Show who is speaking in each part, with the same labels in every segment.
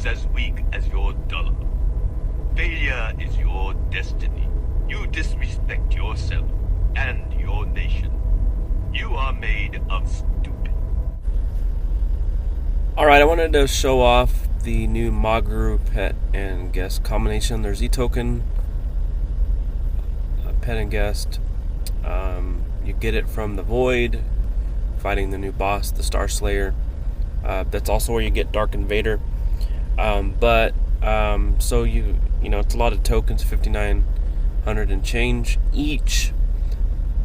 Speaker 1: is as weak as your dollar. Failure is your destiny. You disrespect yourself and your nation. You are made of stupid.
Speaker 2: Alright, I wanted to show off the new Mogru pet and guest combination. There's E-Token, pet and guest. You get it from the Void, fighting the new boss, the Starslayer. That's also where you get Dark Invader. So you know, it's a lot of tokens, 5,900 and change each.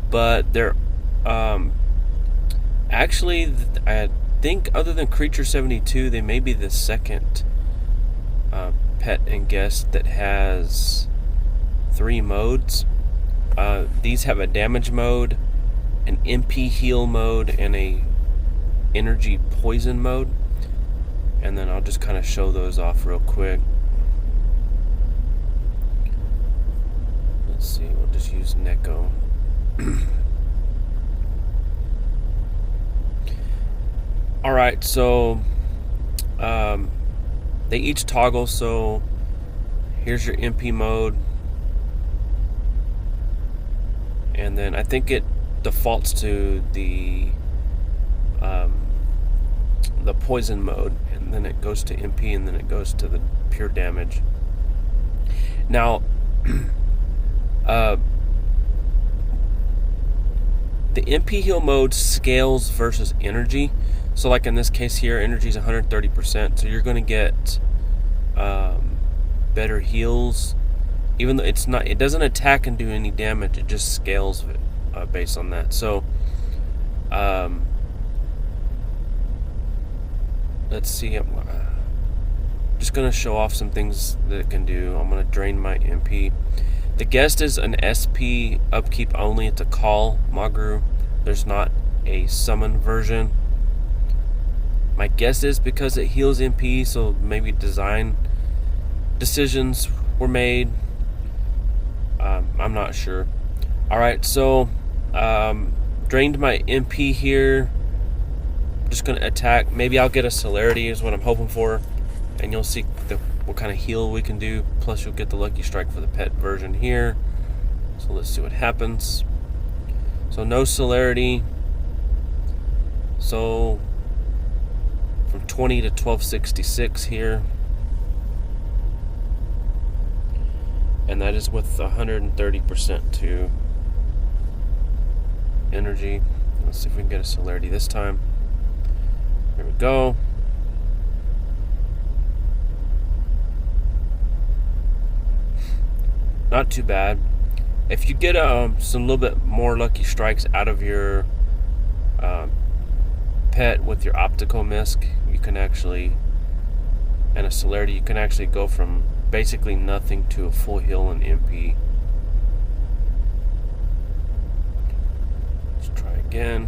Speaker 2: But they're actually, I think other than Creature 72, they may be the second pet and guest that has 3 modes. These have a damage mode, an MP heal mode, and a energy poison mode. And then I'll just kind of show those off real quick. Let's see, we'll just use Neko. Alright, so they each toggle. So here's your MP mode, and then I think it defaults to the poison mode, and then it goes to MP, and then it goes to the pure damage. Now the MP heal mode scales versus energy. So like in this case here, energy is 130%, so you're going to get better heals, even though it doesn't attack and do any damage. It just scales based on that. So let's see, I'm just going to show off some things that it can do. I'm going to drain my MP. The guest is an SP upkeep only. It's a call Mogru. There's not a summon version. My guess is because it heals MP, so maybe design decisions were made. I'm not sure. Alright, so drained my MP here. Just going to attack. Maybe I'll get a celerity is what I'm hoping for. And you'll see what kind of heal we can do. Plus you'll get the lucky strike for the pet version here. So let's see what happens. So no celerity. So from 20 to 1266 here. And that is with 130% to energy. Let's see if we can get a celerity this time. Here we go. Not too bad. If you get some little bit more lucky strikes out of your pet with your optical misc, you can actually, and a celerity, you can actually go from basically nothing to a full heal and MP. Let's try again.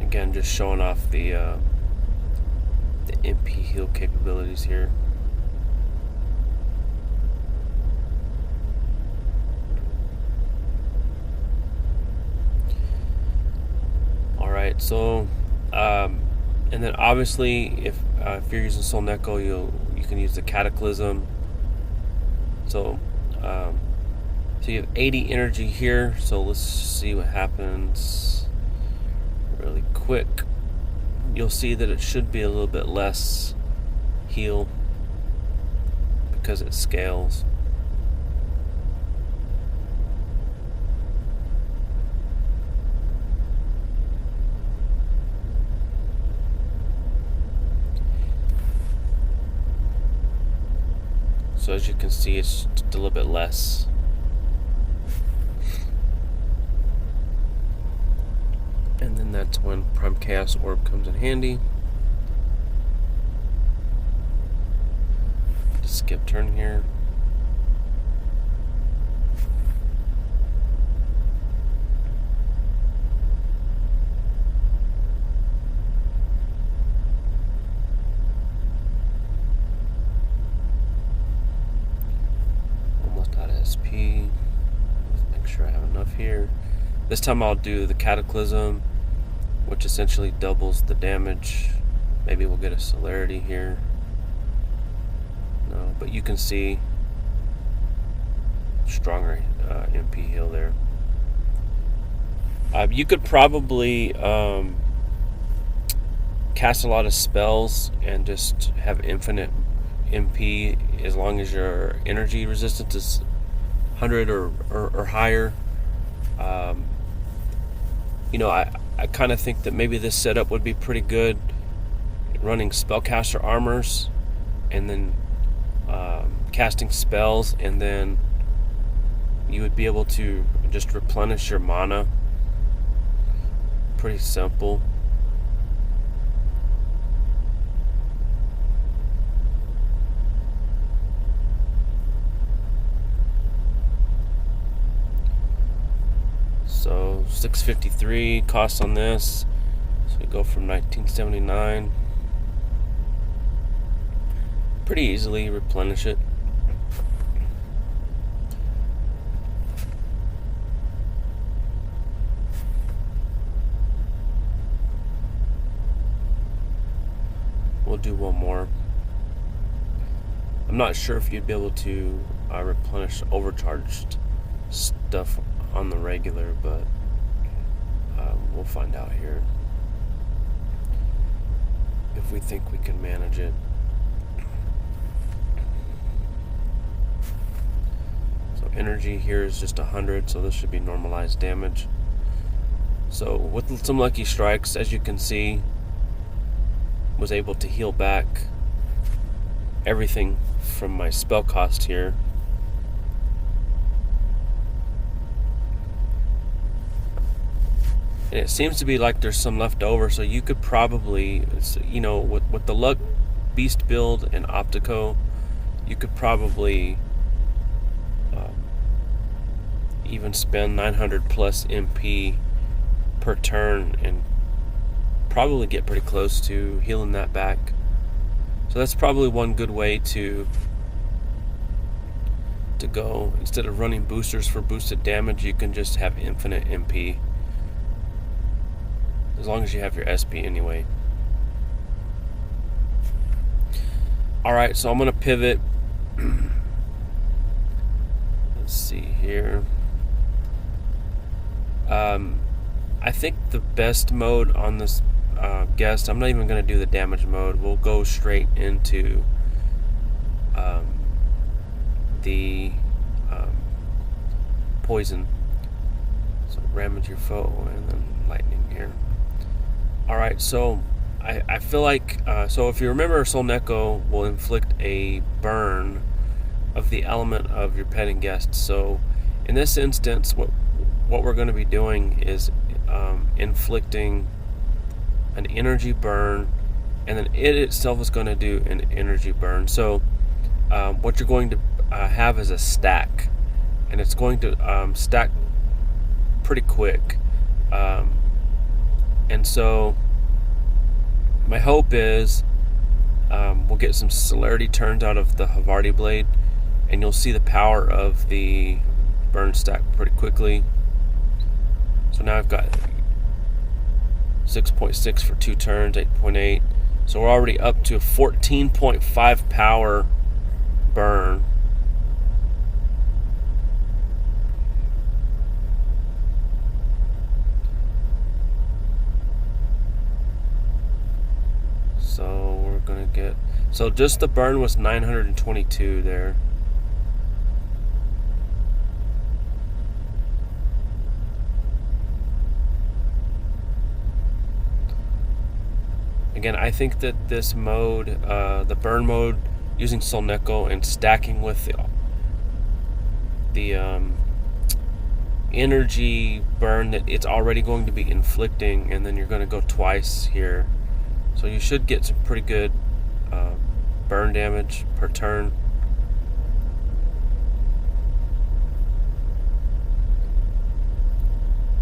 Speaker 2: Again, just showing off the MP heal capabilities here. Alright, so and then obviously if you're using Soul Neko, you can use the Cataclysm. So you have 80 energy here, so let's see what happens really quick. You'll see that it should be a little bit less heal because it scales. So as you can see, it's just a little bit less. And then that's when Prime Chaos Orb comes in handy. Skip turn here. This time I'll do the Cataclysm, which essentially doubles the damage. Maybe we'll get a celerity here. No, but you can see stronger MP heal there. You could probably cast a lot of spells and just have infinite MP as long as your energy resistance is 100 or higher. You know, I kind of think that maybe this setup would be pretty good running spellcaster armors and then casting spells, and then you would be able to just replenish your mana. Pretty simple. So 653 cost on this. So we go from 1979. Pretty easily replenish it. We'll do one more. I'm not sure if you'd be able to replenish overcharged stuff on the regular, but we'll find out here if we think we can manage it. So energy here is just 100, so this should be normalized damage. So with some lucky strikes, as you can see, was able to heal back everything from my spell cost here. And it seems to be like there's some left over, so you could probably, you know, with the luck beast build and Optico, you could probably even spend 900 plus MP per turn and probably get pretty close to healing that back. So that's probably one good way to go. Instead of running boosters for boosted damage, you can just have infinite MP, as long as you have your SP anyway. Alright, so I'm going to pivot. Let's see here. I think the best mode on this guest, I'm not even going to do the damage mode. We'll go straight into the poison. So ramage your foe and then lightning here. Alright, so I feel like, so if you remember, Soul Neko will inflict a burn of the element of your pet and guest. So in this instance, what we're going to be doing is inflicting an energy burn, and then it itself is going to do an energy burn. So what you're going to have is a stack, and it's going to stack pretty quick. And so my hope is we'll get some celerity turns out of the Havarti blade, and you'll see the power of the burn stack pretty quickly. So now I've got 6.6 for 2 turns, 8.8. So we're already up to a 14.5 power burn. So we're gonna get, so just the burn was 922 there. Again, I think that this mode, the burn mode, using Soul Neko and stacking with the energy burn that it's already going to be inflicting, and then you're going to go twice here. So you should get some pretty good burn damage per turn.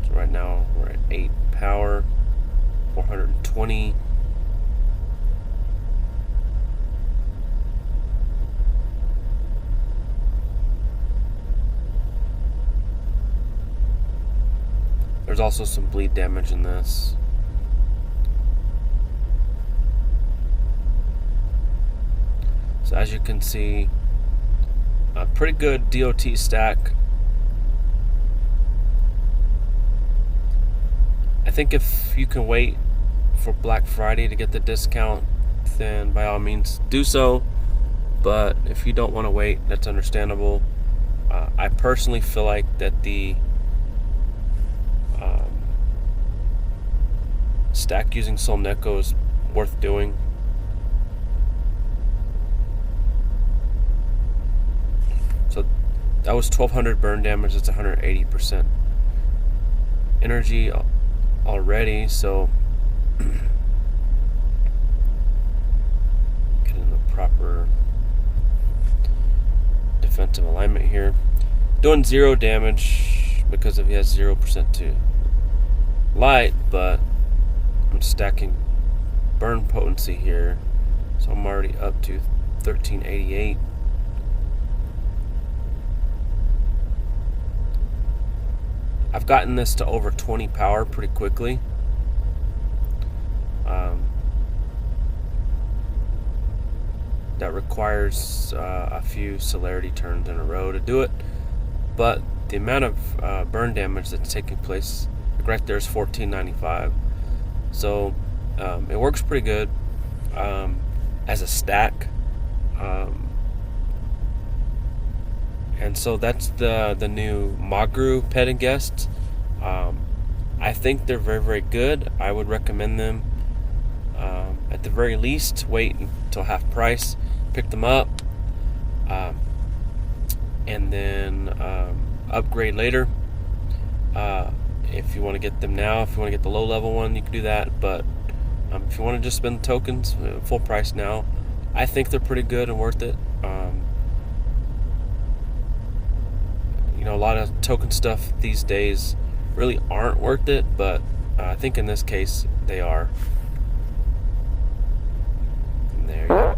Speaker 2: So right now we're at 8 power, 420. There's also some bleed damage in this. So as you can see, a pretty good DOT stack. I think if you can wait for Black Friday to get the discount, then by all means do so. But if you don't want to wait, that's understandable. I personally feel like that the stack using Solneko is worth doing. So that was 1200 burn damage. That's 180% energy already. So get in the proper defensive alignment here. Doing 0 damage because he has 0% to light, but I'm stacking burn potency here, so I'm already up to 1388. I've gotten this to over 20 power pretty quickly. That requires a few celerity turns in a row to do it, but the amount of burn damage that's taking place right there is 1495. So it works pretty good as a stack. And so that's the new Mogru pet and guest. I think they're very, very good. I would recommend them. At the very least, wait until half price, pick them up, and then upgrade later. If you want to get them now, if you want to get the low level one, you can do that. But if you want to just spend the tokens full price now, I think they're pretty good and worth it. A lot of token stuff these days really aren't worth it, but I think in this case they are. And there you go.